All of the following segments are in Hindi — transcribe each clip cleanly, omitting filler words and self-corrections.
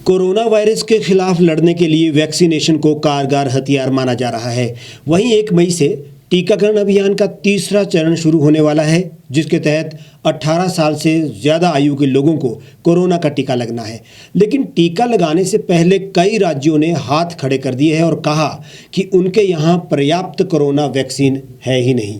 कोरोना वायरस के खिलाफ लड़ने के लिए वैक्सीनेशन को कारगर हथियार माना जा रहा है। वहीं 1 मई से टीकाकरण अभियान का तीसरा चरण शुरू होने वाला है, जिसके तहत 18 साल से ज़्यादा आयु के लोगों को कोरोना का टीका लगना है। लेकिन टीका लगाने से पहले कई राज्यों ने हाथ खड़े कर दिए हैं और कहा कि उनके यहाँ पर्याप्त कोरोना वैक्सीन है ही नहीं।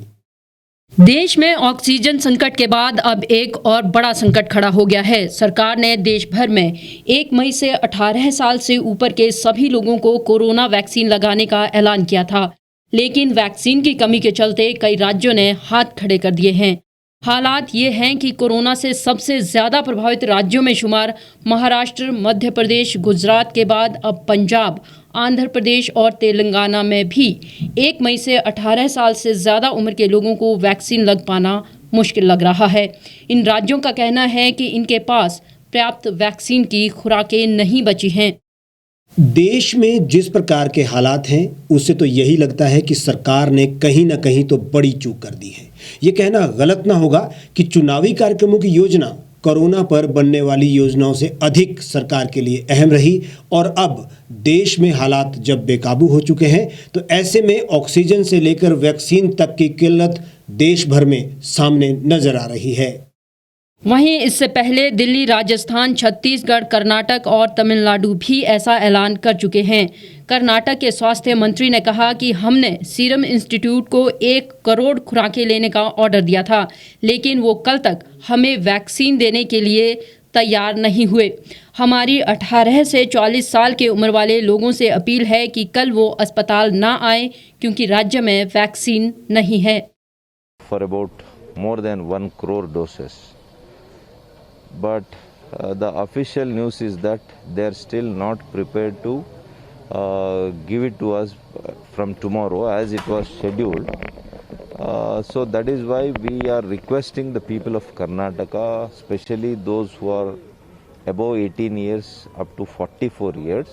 देश में ऑक्सीजन संकट के बाद अब एक और बड़ा संकट खड़ा हो गया है। सरकार ने देश भर में 1 मई से 18 साल से ऊपर के सभी लोगों को कोरोना वैक्सीन लगाने का ऐलान किया था, लेकिन वैक्सीन की कमी के चलते कई राज्यों ने हाथ खड़े कर दिए हैं। हालात ये हैं कि कोरोना से सबसे ज़्यादा प्रभावित राज्यों में शुमार महाराष्ट्र, मध्य प्रदेश, गुजरात के बाद अब पंजाब, आंध्र प्रदेश और तेलंगाना में भी 1 मई से 18 साल से ज़्यादा उम्र के लोगों को वैक्सीन लग पाना मुश्किल लग रहा है। इन राज्यों का कहना है कि इनके पास पर्याप्त वैक्सीन की खुराकें नहीं बची हैं। देश में जिस प्रकार के हालात हैं, उससे तो यही लगता है कि सरकार ने कहीं ना कहीं तो बड़ी चूक कर दी है। ये कहना गलत ना होगा कि चुनावी कार्यक्रमों की योजना कोरोना पर बनने वाली योजनाओं से अधिक सरकार के लिए अहम रही, और अब देश में हालात जब बेकाबू हो चुके हैं तो ऐसे में ऑक्सीजन से लेकर वैक्सीन तक की किल्लत देश भर में सामने नजर आ रही है। वहीं इससे पहले दिल्ली, राजस्थान, छत्तीसगढ़, कर्नाटक और तमिलनाडु भी ऐसा ऐलान कर चुके हैं। कर्नाटक के स्वास्थ्य मंत्री ने कहा कि हमने सीरम इंस्टीट्यूट को 1 करोड़ खुराकें लेने का ऑर्डर दिया था, लेकिन वो कल तक हमें वैक्सीन देने के लिए तैयार नहीं हुए। हमारी 18 से 44 साल के उम्र वाले लोगों से अपील है कि कल वो अस्पताल ना आए, क्योंकि राज्य में वैक्सीन नहीं है। For about more than 1 crore doses. But the official news is that they are still not prepared to give it to us from tomorrow as it was scheduled. So that is why we are requesting the people of Karnataka, especially those who are above 18 years up to 44 years,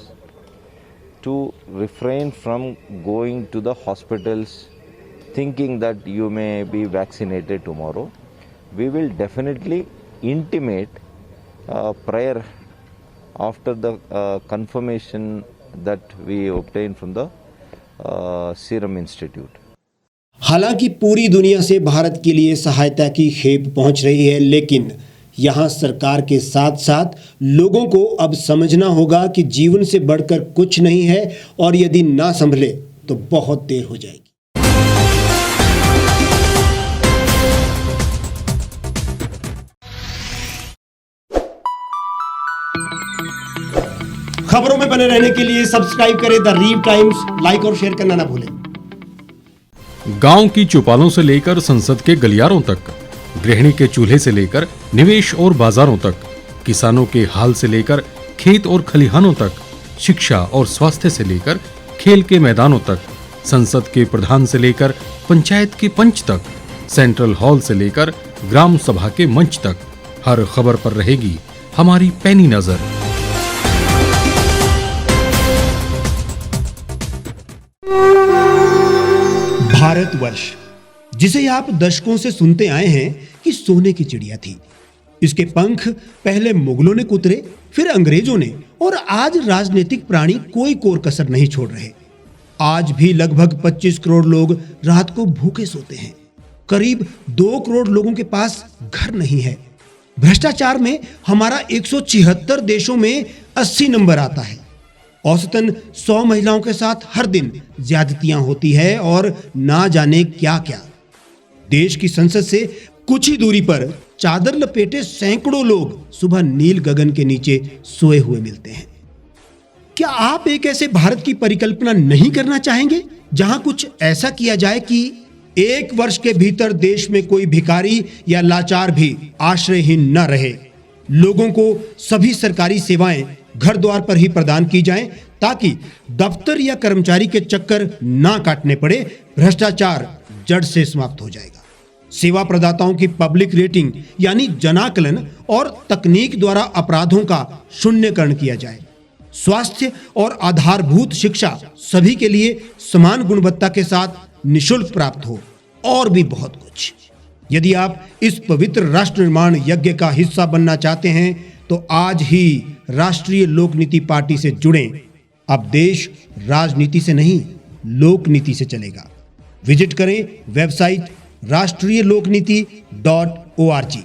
to refrain from going to the hospitals thinking that you may be vaccinated tomorrow. We will definitely intimate prior after the confirmation that we obtain from the Serum Institute. हालांकि पूरी दुनिया से भारत के लिए सहायता की खेप पहुंच रही है, लेकिन यहां सरकार के साथ साथ लोगों को अब समझना होगा कि जीवन से बढ़कर कुछ नहीं है, और यदि ना संभले तो बहुत देर हो जाएगी। खबरों में बने रहने के लिए सब्सक्राइब करें द रीव टाइम्स, लाइक और शेयर करना ना भूलें। गांव की चौपालों से लेकर संसद के गलियारों तक, गृहिणी के चूल्हे से लेकर निवेश और बाजारों तक, किसानों के हाल से लेकर खेत और खलिहानों तक, शिक्षा और स्वास्थ्य से लेकर खेल के मैदानों तक, संसद के प्रधान से लेकर पंचायत के पंच तक, सेंट्रल हॉल से लेकर ग्राम सभा के मंच तक, हर खबर पर रहेगी हमारी पैनी नजर। भारतवर्ष, जिसे आप दशकों से सुनते आए हैं कि सोने की चिड़िया थी, इसके पंख पहले मुगलों ने कुतरे, फिर अंग्रेजों ने, और आज राजनीतिक प्राणी कोई कोर कसर नहीं छोड़ रहे। आज भी लगभग 25 करोड़ लोग रात को भूखे सोते हैं। करीब 2 करोड़ लोगों के पास घर नहीं है। भ्रष्टाचार में हमारा 176 देशों में 80 नंबर आता है। औसतन 100 महिलाओं के साथ हर दिन ज्यादतियां होती है, और ना जाने क्या क्या। देश की संसद से कुछ ही दूरी पर चादर लपेटे सैकड़ों लोग सुबह नील गगन के नीचे सोए हुए मिलते हैं। क्या आप एक ऐसे भारत की परिकल्पना नहीं करना चाहेंगे जहां कुछ ऐसा किया जाए कि 1 वर्ष के भीतर देश में कोई भिखारी या लाचार भी आश्रयहीन न रहे? लोगों को सभी सरकारी सेवाएं घर द्वार पर ही प्रदान की जाएं, ताकि दफ्तर या कर्मचारी के चक्कर ना काटने पड़े। भ्रष्टाचार जड़ से समाप्त हो जाएगा। सेवा प्रदाताओं की पब्लिक रेटिंग यानी जनाकलन और तकनीक द्वारा अपराधों का शून्यकरण किया जाए। स्वास्थ्य और आधारभूत शिक्षा सभी के लिए समान गुणवत्ता के साथ निःशुल्क प्राप्त हो, और भी बहुत कुछ। यदि आप इस पवित्र राष्ट्र निर्माण यज्ञ का हिस्सा बनना चाहते हैं तो आज ही राष्ट्रीय लोक नीति पार्टी से जुड़ें। अब देश राजनीति से नहीं, लोक नीति से चलेगा। विजिट करें वेबसाइट rashtriyalokniti.org।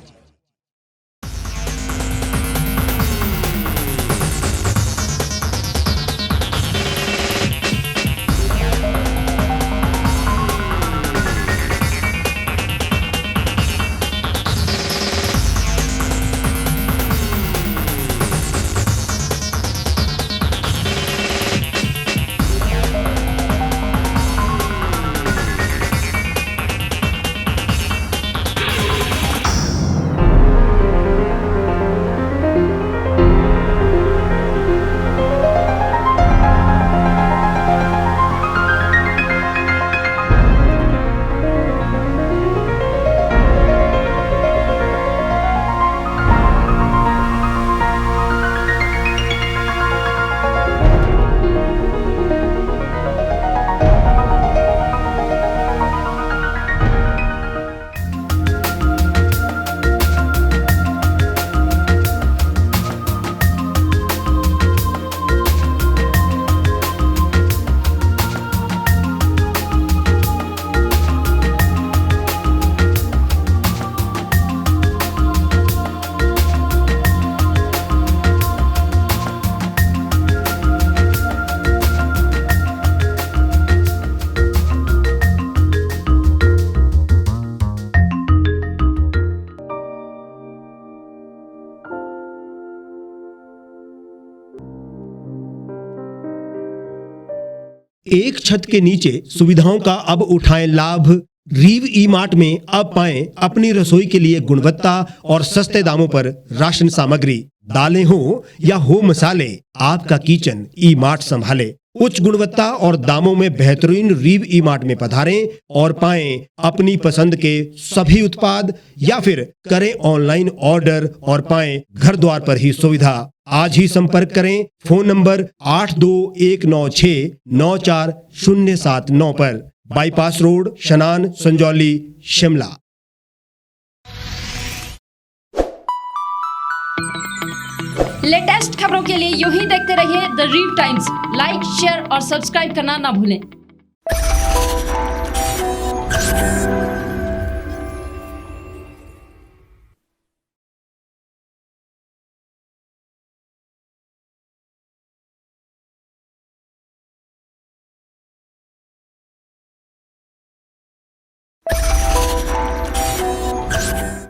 एक छत के नीचे सुविधाओं का अब उठाएं लाभ। रीव ई मार्ट में अब पाएं अपनी रसोई के लिए गुणवत्ता और सस्ते दामों पर राशन सामग्री। दालें हो या हो मसाले, आपका किचन ई मार्ट संभाले। उच्च गुणवत्ता और दामों में बेहतरीन रीव ई मार्ट में पधारें और पाएं अपनी पसंद के सभी उत्पाद, या फिर करें ऑनलाइन ऑर्डर और पाएं घर द्वार पर ही सुविधा। आज ही संपर्क करें फोन नंबर 8219694079 पर, बाईपास रोड, शनान, संजौली, शिमला। लेटेस्ट खबरों के लिए यूं ही देखते रहिए द रीव टाइम्स। लाइक, शेयर और सब्सक्राइब करना ना भूलें।